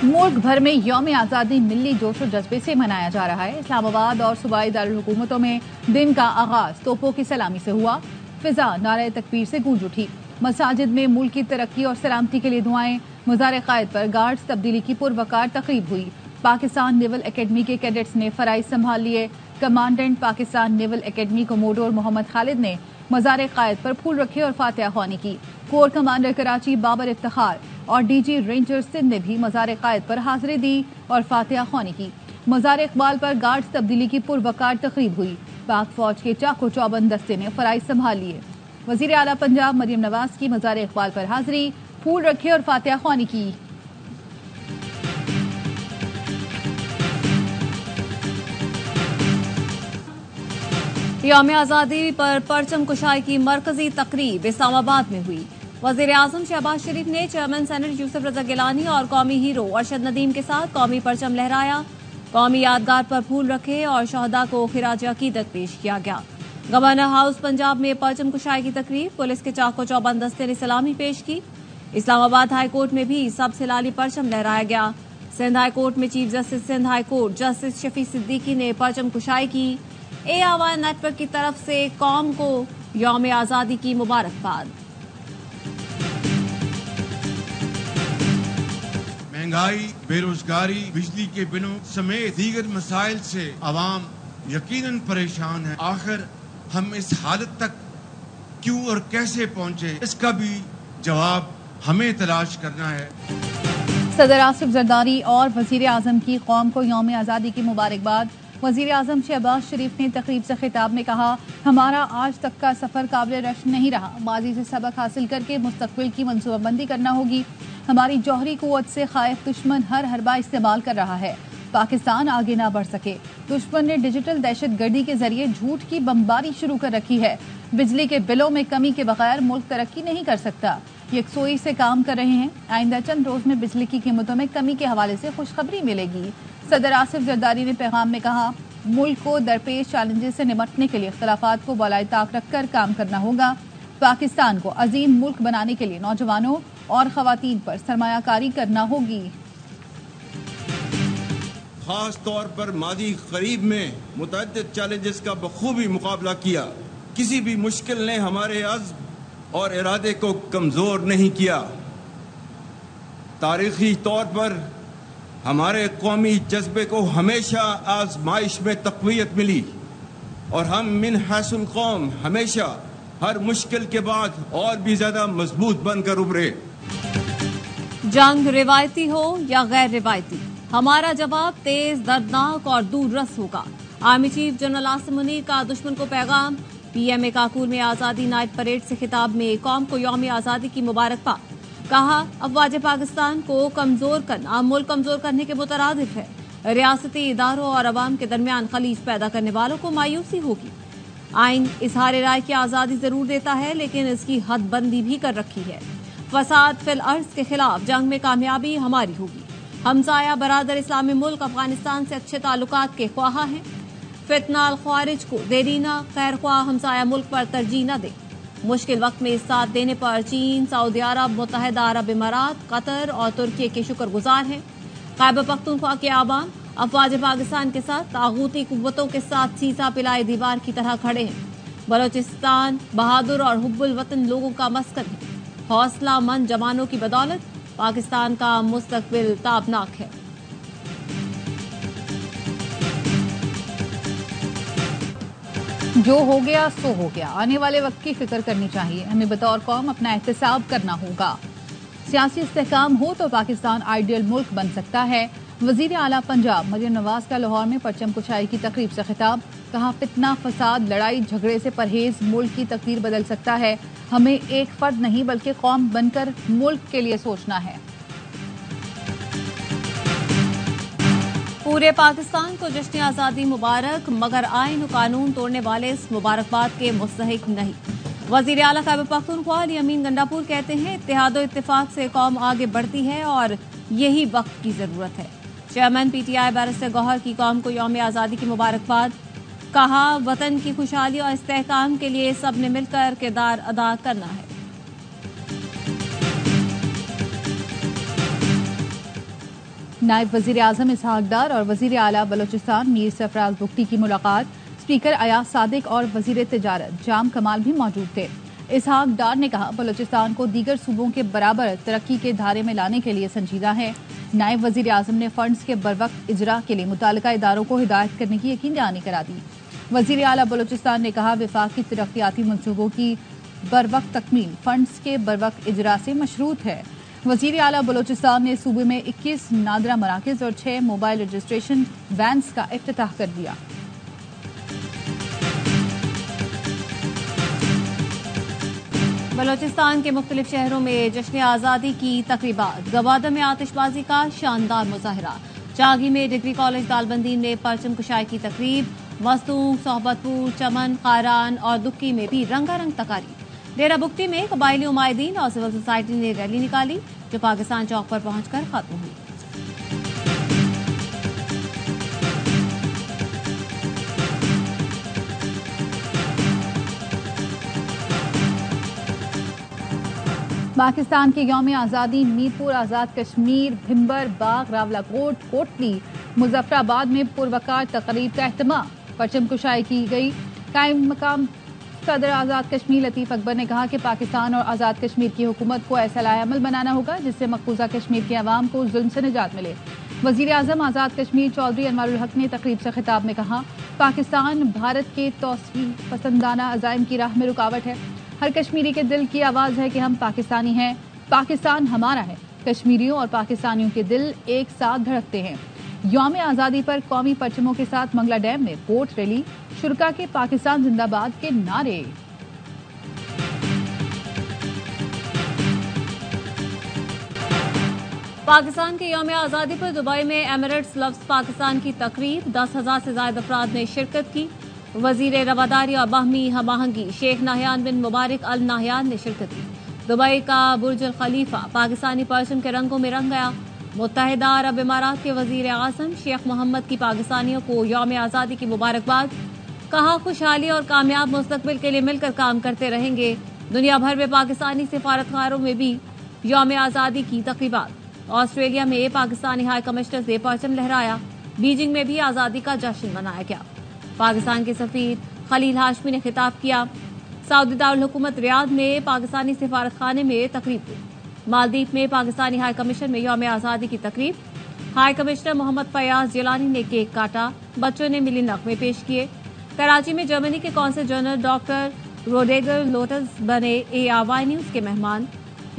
मुल्क भर में यौम आज़ादी मिली जोश और जज्बे से मनाया जा रहा है। इस्लामाबाद और सूबाई दारुल हुकूमतों में दिन का आगाज तोपों की सलामी से हुआ। फिजा नारे तकबीर से गूंज उठी। मसाजिद में मुल्क की तरक्की और सलामती के लिए दुआएं। मज़ार क़ायद पर गार्ड्स तब्दीली की पुरवकार तकरीब हुई। पाकिस्तान नेवल एकेडमी के कैडेट्स ने फराइज संभाल लिए। Commandant Pakistan naval academy commodore Mohammad Khalid ने मज़ार क़ायद पर फूल रखे और फातिहा ख्वानी की। कोर कमांडर कराची बाबर इफ्तिखार और डीजी रेंजर्स सिंध ने भी मज़ार क़ायद पर हाजिरी दी और फातिहा ख्वानी की। मज़ार इकबाल पर गार्ड्स तब्दीली की पुरवकार तकरीब हुई। पाक फौज के चाको चौबंद दस्ते ने फराइज संभाल लिए। वज़ीर आला पंजाब मरियम नवाज की मज़ार इकबाल पर हाजिरी, फूल रखे और फातिहा ख्वानी की। यौम आज़ादी पर परचम कुशाई की मरकजी तकरीब इस्लामाबाद में हुई। वज़ीर आज़म शहबाज शरीफ ने चेयरमैन सेनेट यूसुफ रज़ा गिलानी और कौमी हीरो अरशद नदीम के साथ कौमी परचम लहराया। कौमी यादगार पर फूल रखे और शहदा को खिराज अकीदत पेश किया गया। गवर्नर हाउस पंजाब में परचम कुशाई की तकरीब, पुलिस के चाको चौबंद दस्ते ने सलामी पेश की। इस्लामाबाद हाई कोर्ट में भी सबसे लाली परचम लहराया गया। सिंध हाई कोर्ट में chief justice Sindh high court justice Shafi Siddiqui ने परचम कुशाई की। ARY नेटवर्क की तरफ से कौम को यौम आज़ादी की मुबारकबाद। महंगाई, बेरोजगारी, बिजली के बिलों समेत दीगर मसाइल से आवाम यकीनन परेशान है। आखिर हम इस हालत तक क्यों और कैसे पहुंचे, इसका भी जवाब हमें तलाश करना है। सदर आसिफ जरदारी और वजीर आजम की कौम को यौम आज़ादी की मुबारकबाद। वजीर आजम शहबाज शरीफ ने तकरीब से खिताब में कहा, हमारा आज तक का सफर काबिल रश्क नहीं रहा। माजी से सबक हासिल करके मुस्तकबिल की मनसूबाबंदी करना होगी। हमारी जौहरी कुव्वत से खाइफ दुश्मन हर हरबा इस्तेमाल कर रहा है। पाकिस्तान आगे ना बढ़ सके। दुश्मन ने डिजिटल दहशत गर्दी के जरिए झूठ की बमबारी शुरू कर रखी है। बिजली के बिलों में कमी के बगैर मुल्क तरक्की नहीं कर सकता। यकसोई से काम कर रहे हैं। आइंदा चंद रोज में बिजली की कीमतों में कमी के हवाले से खुशखबरी मिलेगी। सदर आसिफ जरदारी ने पैगाम में कहा, मुल्क को दरपेश चैलेंजेस से निपटने के लिए इख्तलाफात को बालाए ताक रखकर काम करना होगा। पाकिस्तान को अजीम मुल्क बनाने के लिए नौजवानों और खवातीन पर सरमायाकारी करना होगी। खास तौर पर मादी करीब में मुतअद्दिद चैलेंजेस का बखूबी मुकाबला किया। किसी भी मुश्किल ने हमारे अज़्म और इरादे को कमजोर नहीं किया। तारीखी तौर पर हमारे कौमी जज्बे को हमेशा आजमाइश में तक़वियत मिली और हम मिन हैसुल कौम हमेशा हर मुश्किल के बाद और भी ज्यादा मजबूत बनकर उभरे। जंग रिवायती हो या गैर रिवायती, हमारा जवाब तेज, दर्दनाक और दूररस होगा। Army chief general Asim Munir का दुश्मन को पैगाम। PMA काकूर में आज़ादी नाइट परेड से खिताब में कौम को यौम आज़ादी की मुबारकबाद। कहा, अफवाज पाकिस्तान को कमजोर करना मुल्क कमजोर करने के मुतरादिफ है। रियासती इदारों और अवाम के दरमियान खलीज पैदा करने वालों को मायूसी होगी। आइन इजहार राय की आज़ादी जरूर देता है, लेकिन इसकी हदबंदी भी कर रखी है। फसाद फिल अर्ज के खिलाफ जंग में कामयाबी हमारी होगी। हमसाया बरादर इस्लामी मुल्क अफगानिस्तान से अच्छे ताल्लुकात के ख्वाहा हैं। फितना अल ख्वारिज को देरीना खैर ख्वाह हमसाया मुल्क पर तरजीह न दे। मुश्किल वक्त में साथ देने पर चीन, सऊदी अरब, मुत्तहिदा अरब इमारात, कतर और तुर्की के शुक्रगुजार हैं। खैबर पख्तूनख्वा के आवाम अफवाज पाकिस्तान के साथ तागूती कुव्वतों के साथ सीसा पिलाए दीवार की तरह खड़े हैं। बलोचिस्तान बहादुर और हुब्बुल वतन लोगों का मस्कन है। हौसला मंद जवानों की बदौलत पाकिस्तान का मुस्तकबिल ताबनाक है। जो हो गया सो हो गया। आने वाले वक्त की फिक्र करनी चाहिए। हमें बतौर कौम अपना एहतसाब करना होगा। सियासी इस्तेहकाम हो तो पाकिस्तान आइडियल मुल्क बन सकता है। वजीर आला पंजाब मरियम नवाज का लाहौर में परचम कुशाई की तकरीब से खिताब। कहा, फितना, फसाद, लड़ाई झगड़े से परहेज मुल्क की तकदीर बदल सकता है। हमें एक फर्द नहीं बल्कि कौम बनकर मुल्क के लिए सोचना है। पूरे पाकिस्तान को जश्न आज़ादी मुबारक, मगर आइन कानून तोड़ने वाले इस मुबारकबाद के मुस्तहिक नहीं। वज़ीर आला खैबर पख्तूनख्वा अली अमीन गंडापुर कहते हैं, इत्तेहादो इत्तेफाक से कौम आगे बढ़ती है और यही वक्त की जरूरत है। चेयरमैन PTI बैरिस्टर गौहर की कौम को यौम आज़ादी की मुबारकबाद। कहा, वतन की खुशहाली और इस्तेहकाम के लिए सब ने मिलकर किरदार अदा करना है। नायब वजीर आजम इसहाक डार और वजीर आला बलोचिस्तान मीर सरफराज बुगटी की मुलाकात। स्पीकर अयाज सादिक और वजीर तिजारत जाम कमाल भी मौजूद थे। इसहाक डार ने कहा बलोचिस्तान को दीगर सूबों के बराबर तरक्की के धारे में लाने के लिए संजीदा है। नायब वजीर आजम ने फंड्स के बरवक्त इजरा के लिए मुतालिका इदारों को हिदायत करने की यकीन दहानी करा दी। वजीर आला बलोचिस्तान ने कहा वफाकी तरक्याती मनसूबों की बरवक्त तकमील फंड्स के बरवक्त इजरा से मशरूत है। वजीर आला बलोचिस्तान ने सूबे में 21 नादरा मराकज और 6 मोबाइल रजिस्ट्रेशन वैन्स का इफ्तिताह कर दिया। बलोचिस्तान के मुख्तलिफ शहरों में जश्न आज़ादी की तकरीबात। गवादर में आतिशबाजी का शानदार मुजाहरा। जागी में डिग्री कॉलेज दालबंदी ने परचम कुशाई की तकरीब। मस्तूंग, सोहबतपुर, चमन, कारान और दुक्की में भी रंगारंग तकारीब। डेरा बुगटी में कबायली उमायदीन और सिविल सोसाइटी ने रैली निकाली जो पाकिस्तान चौक पर पहुंचकर खत्म हुई। पाकिस्तान के यौम आज़ादी मीरपुर, आज़ाद कश्मीर, भिम्बर, बाग, रावलाकोट, कोटली, मुजफ्फराबाद में पुरवकार तकरीब का एहतमाम। परचम कुशाई की गई। कायम मकाम सदर आज़ाद कश्मीर लतीफ़ अकबर ने कहा कि पाकिस्तान और आज़ाद कश्मीर की हुकूमत को ऐसा लाएअमल बनाना होगा जिससे मकबूजा कश्मीर के अवाम को जुल्म से निजात मिले। वज़ीर आज़म आज़ाद कश्मीर चौधरी अनवारुल हक ने तकरीब से खिताब में कहा पाकिस्तान भारत के तौसीफ़ पसंदाना अज़ाइम की राह में रुकावट है। हर कश्मीरी के दिल की आवाज़ है कि हम पाकिस्तानी हैं, पाकिस्तान हमारा है। कश्मीरियों और पाकिस्तानियों के दिल एक साथ धड़कते हैं। यौम आज़ादी पर कौमी परचमों के साथ मंगला डैम में बोट रैली, शुरका के पाकिस्तान जिंदाबाद के नारे। पाकिस्तान के यौम आज़ादी पर दुबई में एमिरेट्स लव्स पाकिस्तान की तकरीब। 10,000 से ज्यादा अफराद ने शिरकत की। वजीर रवादारी और बाहमी हमाहंगी शेख नाहयान बिन मुबारक अल नाहयान ने शिरकत की। दुबई का बुर्ज अल खलीफा पाकिस्तानी परचम के रंगों में रंग गया। मुत्तहिदा अरब इमारात के वजीर आज़म शेख मोहम्मद की पाकिस्तानियों को यौम आज़ादी की मुबारकबाद। कहा खुशहाली और कामयाब मुस्तकबिल के लिए मिलकर काम करते रहेंगे। दुनिया भर में पाकिस्तानी सिफारतखारों में भी यौम आज़ादी की तकरीबात। ऑस्ट्रेलिया में पाकिस्तानी हाई कमिश्नर से परचम लहराया। बीजिंग में भी आज़ादी का जश्न मनाया गया। पाकिस्तान के सफीर खलील हाशमी ने खिताब किया। सऊदी दारुल हुकूमत रियाद में पाकिस्तानी सिफारत खाने में तकरीब हुई। मालदीव में पाकिस्तानी हाई कमिश्नर में यौम आज़ादी की तकरीब। हाई कमिश्नर मोहम्मद फयाज जिलानी ने केक काटा। बच्चों ने मिली नगमे पेश किए। कराची में जर्मनी के कौंसल जनरल डॉक्टर रोडेगर लोटस बने ARY न्यूज के मेहमान।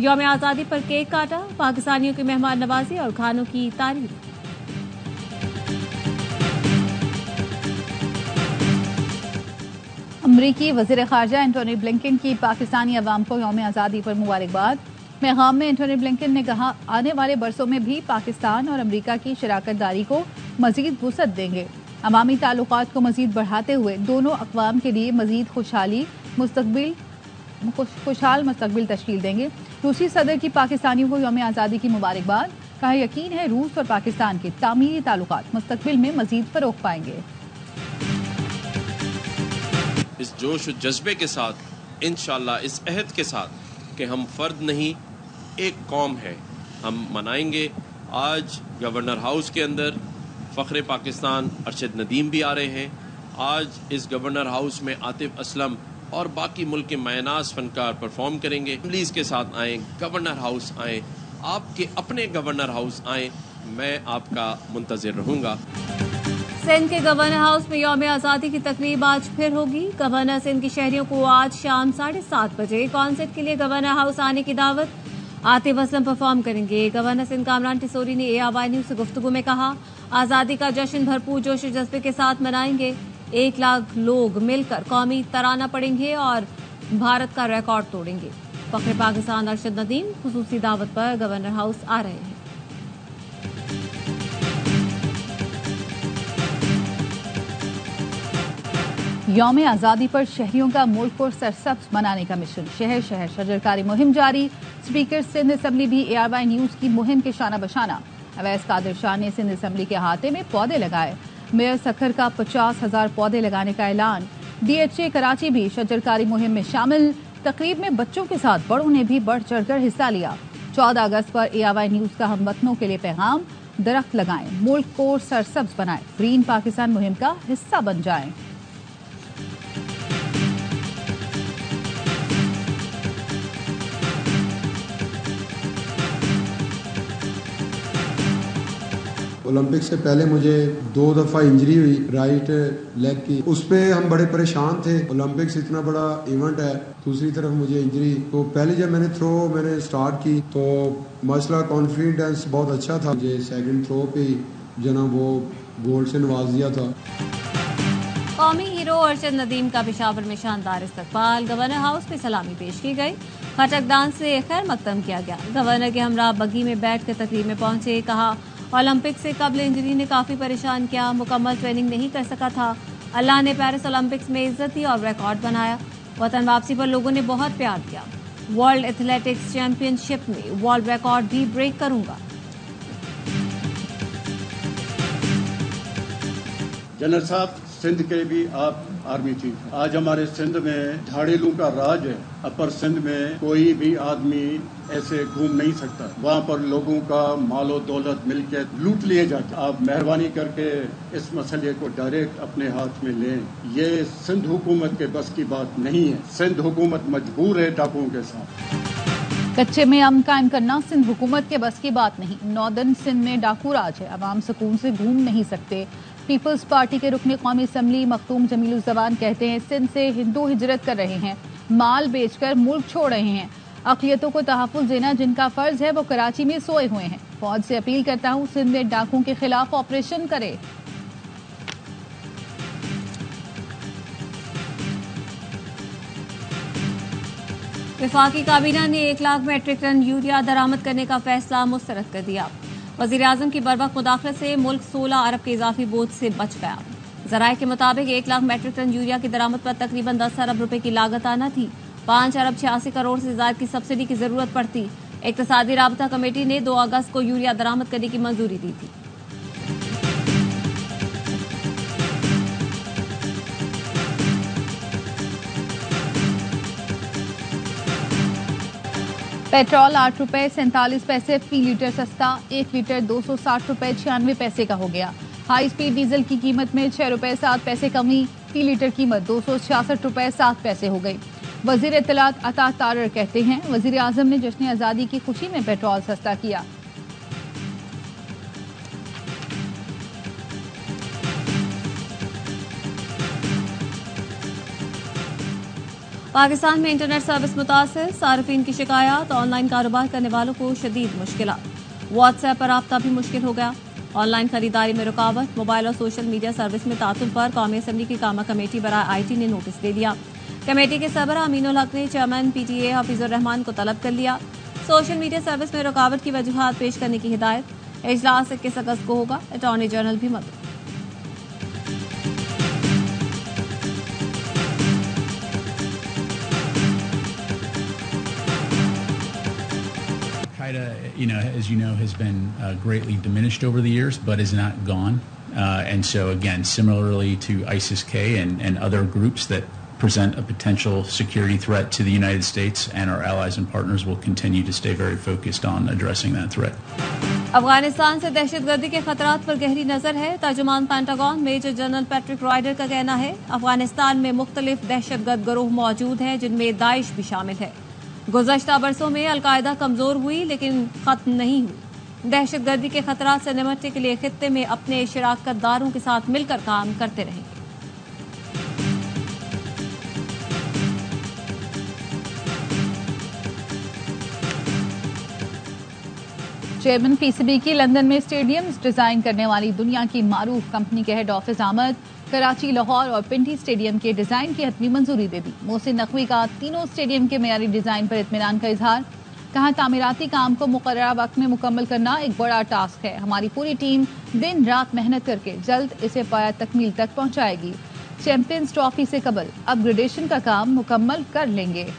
यौम आज़ादी पर केक काटा। पाकिस्तानियों की मेहमान नवाजी और खानों की तारीफ। अमरीकी वज़ीर ख़ारजा एंटोनी ब्लिंकन की पाकिस्तानी अवाम को यौम आज़ादी पर मुबारकबाद। पैगाम में एंटोनी ब्लिंकन ने कहा आने वाले बरसों में भी पाकिस्तान और अमरीका की शराकत दारी को मजीद वुसअत देंगे। अवामी ताल्लुकात को मजीद बढ़ाते हुए दोनों अक़वाम के लिए मजीद खुशहाल मुस्तकबिल तश्कील देंगे। रूसी सदर की पाकिस्तानियों को यौम आज़ादी की मुबारकबाद। कहा यकीन है रूस और पाकिस्तान के तामीरी ताल्लुकात मुस्तकबिल में मजीद फ़रोग़ पाएंगे। इस जोश और जज्बे के साथ, इंशाअल्लाह इस अहद के साथ कि हम फर्द नहीं एक कौम है, हम मनाएंगे। आज गवर्नर हाउस के अंदर फ़ख्र पाकिस्तान अरशद नदीम भी आ रहे हैं। आज इस गवर्नर हाउस में आतिफ असलम और बाकी मुल्क के मायनाज फनकार परफॉर्म करेंगे। प्लीज़ के साथ आएँ, गवर्नर हाउस आएँ, आपके अपने गवर्नर हाउस आएँ, मैं आपका मुंतज़िर रहूँगा। सिंध के गवर्नर हाउस में यौम आज़ादी की तकरीब आज फिर होगी। गवर्नर सिंध के शहरियों को आज शाम 7:30 बजे कॉन्सर्ट के लिए गवर्नर हाउस आने की दावत। आतिफ असलम परफॉर्म करेंगे। गवर्नर सिंध कामरान टिसोरी ने ARY न्यूज से गुफ्तगू में कहा आज़ादी का जश्न भरपूर जोश और जज्बे के साथ मनाएंगे। 1 लाख लोग मिलकर कौमी तराना पढ़ेंगे और भारत का रिकॉर्ड तोड़ेंगे। फ़ख्र पाकिस्तान अरशद नदीम खुसूसी दावत पर गवर्नर हाउस आ रहे हैं। यौम आज़ादी पर शहरियों का मुल्क को सरसब्ज बनाने का मिशन। शहर शहर शजरकारी मुहिम जारी। स्पीकर सिंध असम्बली भी ARY न्यूज की मुहिम के शाना बशाना। अवैस कादिर शाह ने सिंध असम्बली के अहाते में पौधे लगाए। मेयर सखर का 50,000 पौधे लगाने का ऐलान। DHA कराची भी शजरकारी मुहिम में शामिल। तकरीब में बच्चों के साथ बड़ों ने भी बढ़ चढ़कर हिस्सा लिया। 14 अगस्त पर ARY न्यूज का हमवतनों के लिए पैगाम। दरख्त लगाएं, मुल्क को सरसब्ज बनाएं, ग्रीन पाकिस्तान मुहिम का हिस्सा बन जाएं। ओलंपिक से पहले मुझे 2 दफ़ा इंजरी हुई राइट लेग की, उस पर हम बड़े परेशान थे। ओलंपिक्स इतना बड़ा इवेंट है, दूसरी तरफ मुझे इंजरी। तो पहले जब मैंने स्टार्ट की तो माशाल्लाह कॉन्फिडेंस बहुत अच्छा था। मुझे सेकंड थ्रो पे जना वो गोल्ड से नवाज दिया था। कौमी हीरो अरशद नदीम का पेशावर में शानदार इस्तकबाल, गवर्नर हाउस में सलामी पेश की गई, खटक डांस से खैर मकदम किया गया। गवर्नर के हमरा बग्गी में बैठ कर तकरीर में पहुंचे, कहा ओलंपिक से कबल इंजरी ने काफी परेशान किया, मुकम्मल ट्रेनिंग नहीं कर सका था। अल्लाह ने पेरिस ओलंपिक्स में इज्जत दी और रिकॉर्ड बनाया। वतन वापसी पर लोगों ने बहुत प्यार दिया। वर्ल्ड एथलेटिक्स चैंपियनशिप में वर्ल्ड रिकॉर्ड भी ब्रेक करूंगा। जनरल साहब, सिंध के भी आप आर्मी चीफ, आज हमारे सिंध में झाड़ेलों का राज है। अपर सिंध में कोई भी आदमी ऐसे घूम नहीं सकता, वहाँ पर लोगों का मालो दौलत मिलके लूट लिए जाते। आप मेहरबानी करके इस मसले को डायरेक्ट अपने हाथ में लें। ये सिंध हुकूमत के बस की बात नहीं है। सिंध हुकूमत मजबूर है डाकुओं के साथ। कच्चे में अमन कायम करना सिंध हुकूमत के बस की बात नहीं। नॉर्दर्न सिंध में डाकू राज है, अवाम सुकून से घूम नहीं सकते। पीपल्स पार्टी के रुकने कौमी असम्बली मखदूम जमीलुज़्ज़मान कहते हैं सिंध से हिंदू हिजरत कर रहे हैं, माल बेचकर मुल्क छोड़ रहे हैं। अक़लियतों को तहफ़्फ़ुज़ देना जिनका फर्ज है वो कराची में सोए हुए हैं। फौज से अपील करता हूँ सिंध में डाकुओं के खिलाफ ऑपरेशन करे। वफाकी काबीना ने 1 लाख मेट्रिक टन यूरिया दरामद करने का फैसला मुस्तरद कर दिया। वज़ीर आज़म की बरवक्त मुदाखलत से मुल्क 16 अरब के इजाफी बोझ से बच गया। ज़राए के मुताबिक 1 लाख मेट्रिक टन यूरिया की दरामद पर तकरीबन 10 अरब रुपए की लागत आना थी। 5 अरब 86 करोड़ से ज्यादा की सब्सिडी की जरूरत पड़ती। इक़्तिसादी राबता कमेटी ने 2 अगस्त को यूरिया दरामद करने की मंजूरी दी थी। पेट्रोल 8 रुपए 47 पैसे फी लीटर सस्ता, 1 लीटर 260 रुपए 96 पैसे का हो गया। हाई स्पीड डीजल की कीमत में 6 रुपए 7 पैसे कमी, फी लीटर कीमत 266 रुपए 7 पैसे हो गई। वजीर इत्तलात अता तारर कहते हैं वजीर आजम ने जश्न आज़ादी की खुशी में पेट्रोल सस्ता किया। पाकिस्तान में इंटरनेट सर्विस मुतासिर, सार्फिन की शिकायत, ऑनलाइन कारोबार करने वालों को शदीद मुश्किलात। व्हाट्सएप पर राब्ता भी मुश्किल हो गया। ऑनलाइन खरीदारी में रुकावट, मोबाइल और सोशल मीडिया सर्विस में तातुल पर कौमी असम्बली की कामा कमेटी बराए IT ने नोटिस दे दिया। कमेटी के सरबराह अमीनुल हक ने चेयरमैन PTA हफीजुर रहमान को तलब कर लिया। सोशल मीडिया सर्विस में रुकावट की वजूहात पेश करने की हिदायत। इजलास 21 अगस्त को होगा। अटॉर्नी जनरल भी मदद। As you know, has been greatly diminished over the years, but is not gone. And so, again, similarly to ISIS-K and other groups that present a potential security threat to the United States and our allies and partners, will continue to stay very focused on addressing that threat. Afghanistan से दहशतगर्दी के खतरात पर गहरी नजर है। तर्जुमान Pentagon major general Patrick Ryder का कहना है अफगानिस्तान में मुख्तलिफ दहशतगर्द गिरोह मौजूद हैं, जिनमें दाइश भी शामिल है। गुज़श्ता बरसों में अलकायदा कमजोर हुई लेकिन खत्म नहीं हुई। दहशतगर्दी के खतरात से निपटने के लिए खित्ते में अपने शराकतदारों के साथ मिलकर काम करते रहेंगे। चेयरमैन PCB की लंदन में स्टेडियम्स डिजाइन करने वाली दुनिया की मारूफ कंपनी के हेड ऑफिस आमद, कराची, लाहौर और पिंडी स्टेडियम के डिजाइन की हतमी मंजूरी दे दी। मोहसिन नकवी का तीनों स्टेडियम के मेयारी डिजाइन पर इत्मीनान का इजहार। कहा तामीराती काम को मुकर्ररा वक्त में मुकम्मल करना एक बड़ा टास्क है। हमारी पूरी टीम दिन रात मेहनत करके जल्द इसे पाया तकमील तक पहुंचाएगी। चैंपियंस ट्रॉफी से कबल अपग्रेडेशन का काम मुकम्मल कर लेंगे।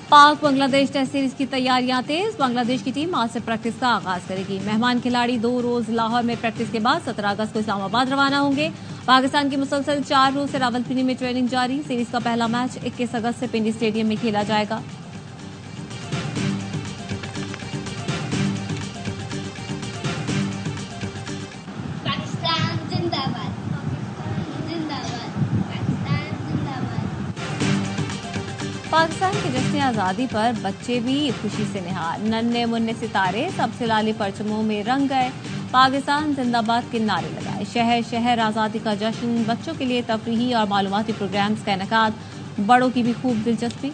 पाक बांग्लादेश टेस्ट सीरीज की तैयारियां तेज। बांग्लादेश की टीम आज से प्रैक्टिस का आगाज करेगी। मेहमान खिलाड़ी 2 रोज लाहौर में प्रैक्टिस के बाद 17 अगस्त को इस्लामाबाद रवाना होंगे। पाकिस्तान की मुसलसल 4 रोज से रावलपिंडी में ट्रेनिंग जारी। सीरीज का पहला मैच 21 अगस्त से पिंडी स्टेडियम में खेला जाएगा। पाकिस्तान के जश्न आज़ादी पर बच्चे भी खुशी से निहार। नन्हे मुन्ने सितारे सबसे लाली परचमों में रंग गए। पाकिस्तान जिंदाबाद के नारे लगाए। शहर शहर आज़ादी का जश्न। बच्चों के लिए तफरीही और मालूमाती प्रोग्राम्स का इनेकाद। बड़ों की भी खूब दिलचस्पी।